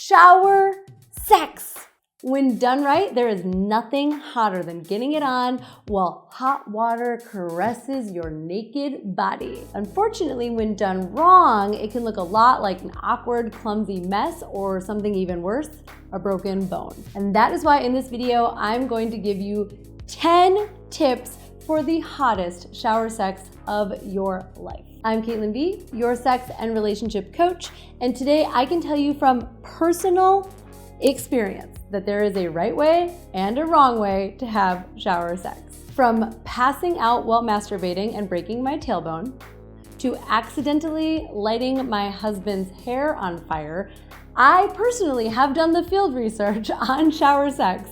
Shower sex. When done right, there is nothing hotter than getting it on while hot water caresses your naked body. Unfortunately, when done wrong, it can look a lot like an awkward, clumsy mess or something even worse, a broken bone. And that is why in this video, I'm going to give you 10 tips for the hottest shower sex of your life. I'm Caitlin B, your sex and relationship coach, and today I can tell you from personal experience that there is a right way and a wrong way to have shower sex. From passing out while masturbating and breaking my tailbone, to accidentally lighting my husband's hair on fire, I personally have done the field research on shower sex,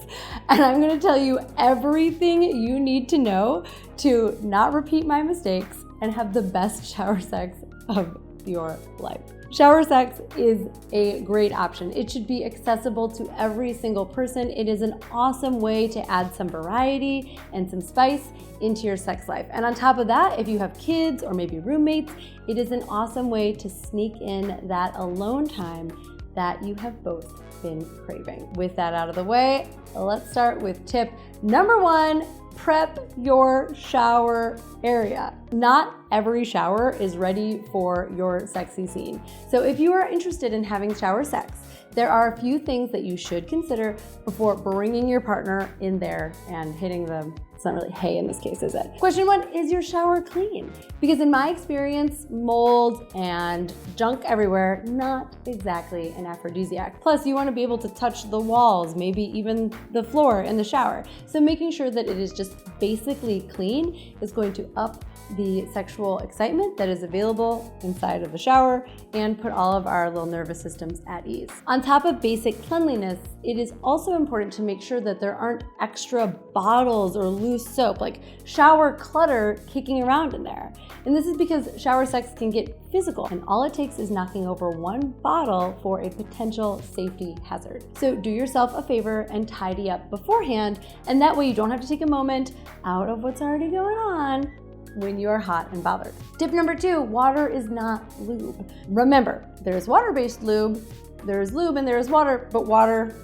and I'm gonna tell you everything you need to know to not repeat my mistakes and have the best shower sex of your life. Shower sex is a great option. It should be accessible to every single person. It is an awesome way to add some variety and some spice into your sex life. And on top of that, if you have kids or maybe roommates, it is an awesome way to sneak in that alone time that you have both been craving. With that out of the way, let's start with tip number 1. Prep your shower area. Not every shower is ready for your sexy scene. So if you are interested in having shower sex, there are a few things that you should consider before bringing your partner in there and hitting the, it's not really hay in this case, is it? Question 1, is your shower clean? Because in my experience, mold and junk everywhere, not exactly an aphrodisiac. Plus, you want to be able to touch the walls, maybe even the floor in the shower. So making sure that it is just basically clean is going to up the sexual excitement that is available inside of the shower and put all of our little nervous systems at ease. On top of basic cleanliness, it is also important to make sure that there aren't extra bottles or loose soap, like shower clutter kicking around in there. And this is because shower sex can get physical, and all it takes is knocking over one bottle for a potential safety hazard. So do yourself a favor and tidy up beforehand, and that way you don't have to take a moment out of what's already going on when you are hot and bothered. Tip number 2, water is not lube. Remember, there's water-based lube, there's lube, and there's water, but water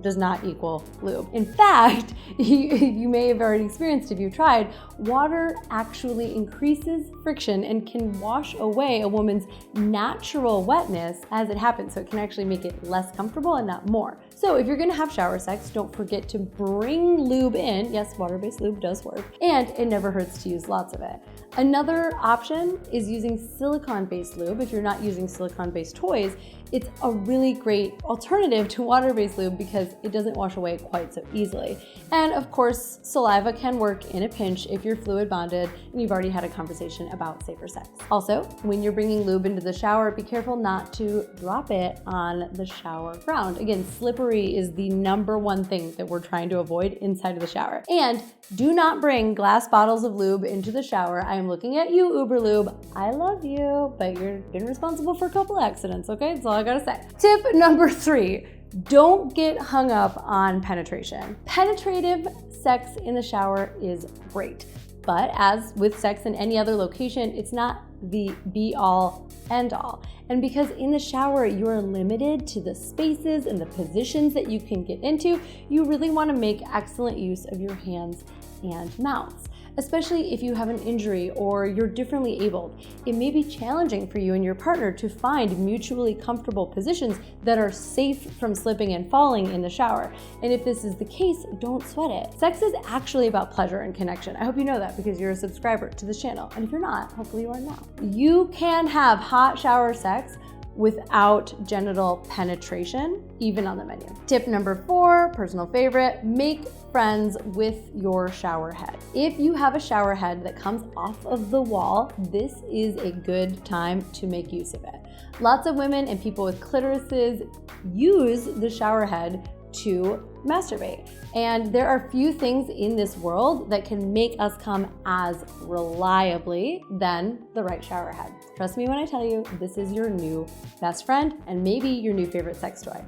does not equal lube. In fact, you may have already experienced if you've tried, water actually increases friction and can wash away a woman's natural wetness as it happens. So it can actually make it less comfortable and not more. So if you're gonna have shower sex, don't forget to bring lube in. Yes, water-based lube does work, and it never hurts to use lots of it. Another option is using silicone-based lube. If you're not using silicone-based toys, it's a really great alternative to water-based lube because it doesn't wash away quite so easily. And of course, saliva can work in a pinch if you're fluid bonded and you've already had a conversation about safer sex. Also, when you're bringing lube into the shower, be careful not to drop it on the shower ground. Again, slippery is the number 1 thing that we're trying to avoid inside of the shower. And do not bring glass bottles of lube into the shower. I am looking at you, Uber Lube. I love you, but you've been responsible for a couple accidents, okay? That's all I gotta say. Tip number 3, don't get hung up on penetration. Penetrative sex in the shower is great, but as with sex in any other location, it's not the be-all, end-all. And because in the shower, you are limited to the spaces and the positions that you can get into, you really wanna make excellent use of your hands and mouths. Especially if you have an injury or you're differently abled. It may be challenging for you and your partner to find mutually comfortable positions that are safe from slipping and falling in the shower. And if this is the case, don't sweat it. Sex is actually about pleasure and connection. I hope you know that because you're a subscriber to this channel. And if you're not, hopefully you are now. You can have hot shower sex without genital penetration, even on the menu. Tip number 4, personal favorite, make friends with your shower head. If you have a shower head that comes off of the wall, this is a good time to make use of it. Lots of women and people with clitorises use the shower head to masturbate. And there are few things in this world that can make us come as reliably than the right shower head. Trust me when I tell you, this is your new best friend and maybe your new favorite sex toy.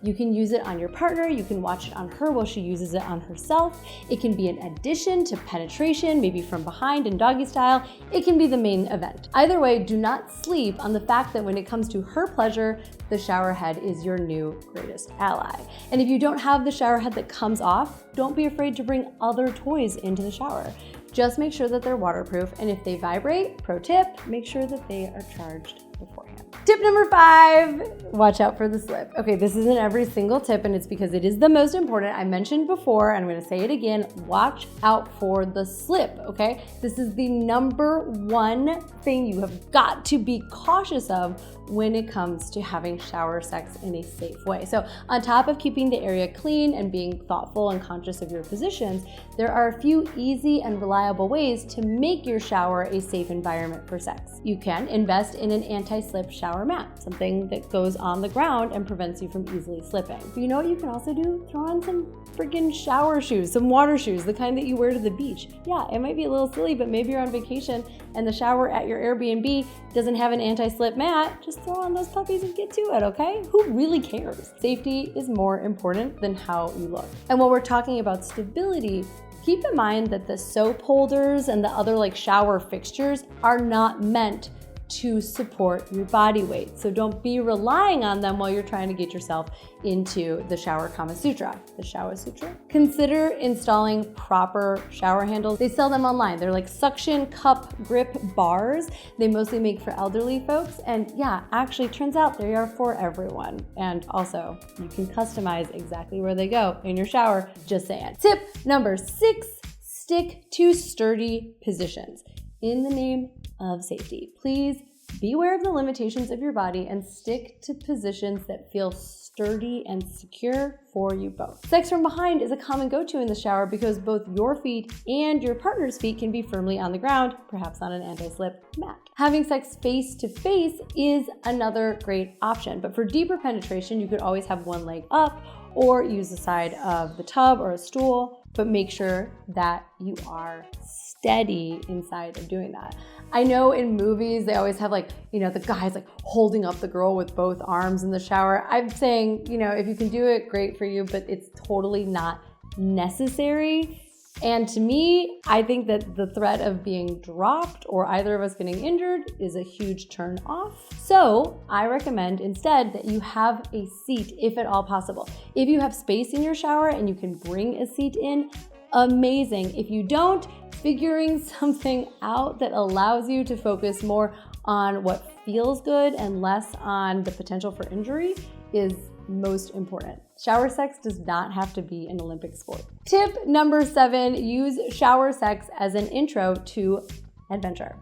You can use it on your partner, you can watch it on her while she uses it on herself. It can be an addition to penetration, maybe from behind in doggy style. It can be the main event. Either way, do not sleep on the fact that when it comes to her pleasure, the shower head is your new greatest ally. And if you don't have the shower head that comes off, don't be afraid to bring other toys into the shower. Just make sure that they're waterproof, and if they vibrate, pro tip, make sure that they are charged beforehand. Tip number 5, watch out for the slip. Okay, this isn't every single tip, and it's because it is the most important. I mentioned before, and I'm gonna say it again, watch out for the slip, okay? This is the number 1 thing you have got to be cautious of when it comes to having shower sex in a safe way. So on top of keeping the area clean and being thoughtful and conscious of your positions, there are a few easy and reliable ways to make your shower a safe environment for sex. You can invest in an anti-slip shower mat, something that goes on the ground and prevents you from easily slipping. But you know what you can also do? Throw on some freaking shower shoes, some water shoes, the kind that you wear to the beach. Yeah, it might be a little silly, but maybe you're on vacation and the shower at your Airbnb doesn't have an anti-slip mat. Just throw on those puppies and get to it, okay? Who really cares? Safety is more important than how you look. And while we're talking about stability, keep in mind that the soap holders and the other like shower fixtures are not meant to support your body weight. So don't be relying on them while you're trying to get yourself into the shower Kama Sutra. The Shower Sutra? Consider installing proper shower handles. They sell them online. They're like suction cup grip bars. They mostly make for elderly folks. And yeah, actually turns out they are for everyone. And also you can customize exactly where they go in your shower. Just saying. Tip number 6, stick to sturdy positions. In the name of safety, please be aware of the limitations of your body and stick to positions that feel sturdy and secure for you both. Sex from behind is a common go-to in the shower because both your feet and your partner's feet can be firmly on the ground, perhaps on an anti-slip mat. Having sex face to face is another great option, but for deeper penetration, you could always have one leg up or use the side of the tub or a stool, but make sure that you are steady inside of doing that. I know in movies, they always have like, you know, the guy's like holding up the girl with both arms in the shower. I'm saying, you know, if you can do it, great for you, but it's totally not necessary. And to me, I think that the threat of being dropped or either of us getting injured is a huge turn off. So I recommend instead that you have a seat if at all possible. If you have space in your shower and you can bring a seat in, amazing. If you don't, figuring something out that allows you to focus more on what feels good and less on the potential for injury is most important. Shower sex does not have to be an Olympic sport. Tip number 7, use shower sex as an intro to adventure.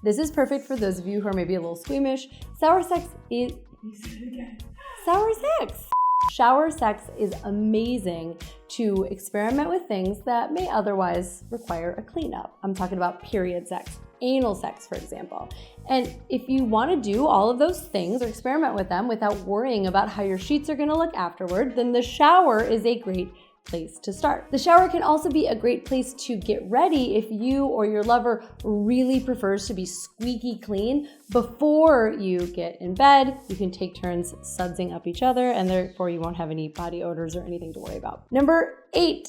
This is perfect for those of you who are maybe a little squeamish. Shower sex is amazing to experiment with things that may otherwise require a cleanup. I'm talking about period sex, anal sex, for example. And if you want to do all of those things or experiment with them without worrying about how your sheets are going to look afterward, then the shower is a great place to start. The shower can also be a great place to get ready if you or your lover really prefers to be squeaky clean before you get in bed. You can take turns sudsing up each other and therefore you won't have any body odors or anything to worry about. Number 8,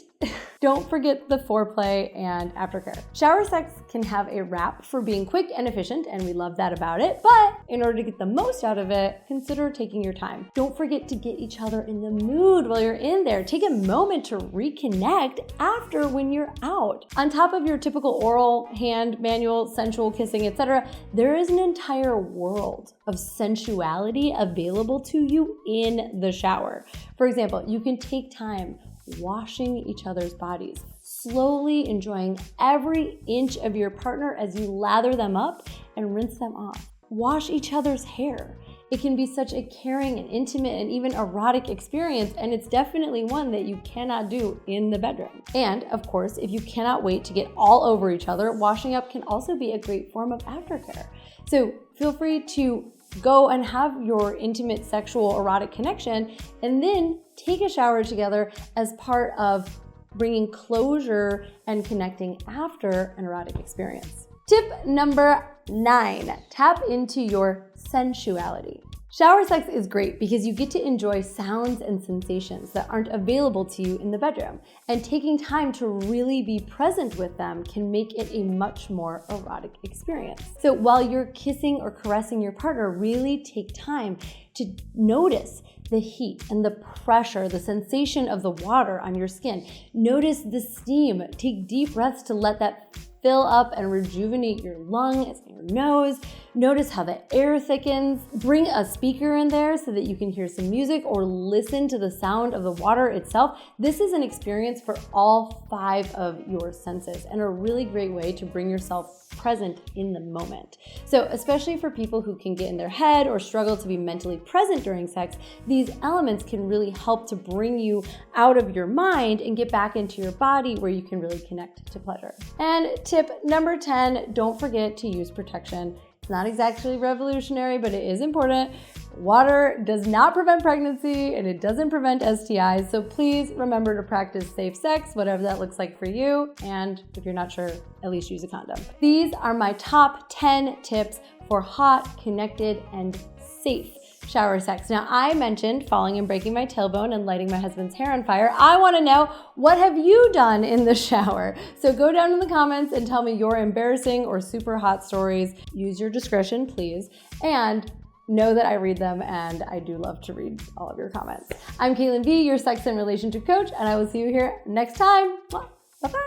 don't forget the foreplay and aftercare. Shower sex can have a rap for being quick and efficient, and we love that about it, but in order to get the most out of it, consider taking your time. Don't forget to get each other in the mood while you're in there. Take a moment to reconnect after when you're out. On top of your typical oral, hand, manual, sensual kissing, etc., there is an entire world of sensuality available to you in the shower. For example, you can take time washing each other's bodies, slowly enjoying every inch of your partner as you lather them up and rinse them off. Wash each other's hair. It can be such a caring and intimate and even erotic experience, and it's definitely one that you cannot do in the bedroom. And of course, if you cannot wait to get all over each other, washing up can also be a great form of aftercare. So feel free to go and have your intimate sexual erotic connection and then take a shower together as part of bringing closure and connecting after an erotic experience. Tip number 9, tap into your sensuality. Shower sex is great because you get to enjoy sounds and sensations that aren't available to you in the bedroom, and taking time to really be present with them can make it a much more erotic experience. So while you're kissing or caressing your partner, really take time to notice the heat and the pressure, the sensation of the water on your skin. Notice the steam. Take deep breaths to let that fill up and rejuvenate your lungs and your nose. Notice how the air thickens. Bring a speaker in there so that you can hear some music or listen to the sound of the water itself. This is an experience for all 5 of your senses and a really great way to bring yourself present in the moment. So especially for people who can get in their head or struggle to be mentally present during sex, these elements can really help to bring you out of your mind and get back into your body where you can really connect to pleasure. And tip number 10, don't forget to use protection. It's not exactly revolutionary, but it is important. Water does not prevent pregnancy and it doesn't prevent STIs, so please remember to practice safe sex, whatever that looks like for you, and if you're not sure, at least use a condom. These are my top 10 tips for hot, connected, and safe shower sex. Now, I mentioned falling and breaking my tailbone and lighting my husband's hair on fire. I want to know, what have you done in the shower? So go down in the comments and tell me your embarrassing or super hot stories. Use your discretion, please. And know that I read them, and I do love to read all of your comments. I'm Caitlin V, your sex and relationship coach, and I will see you here next time. Bye-bye.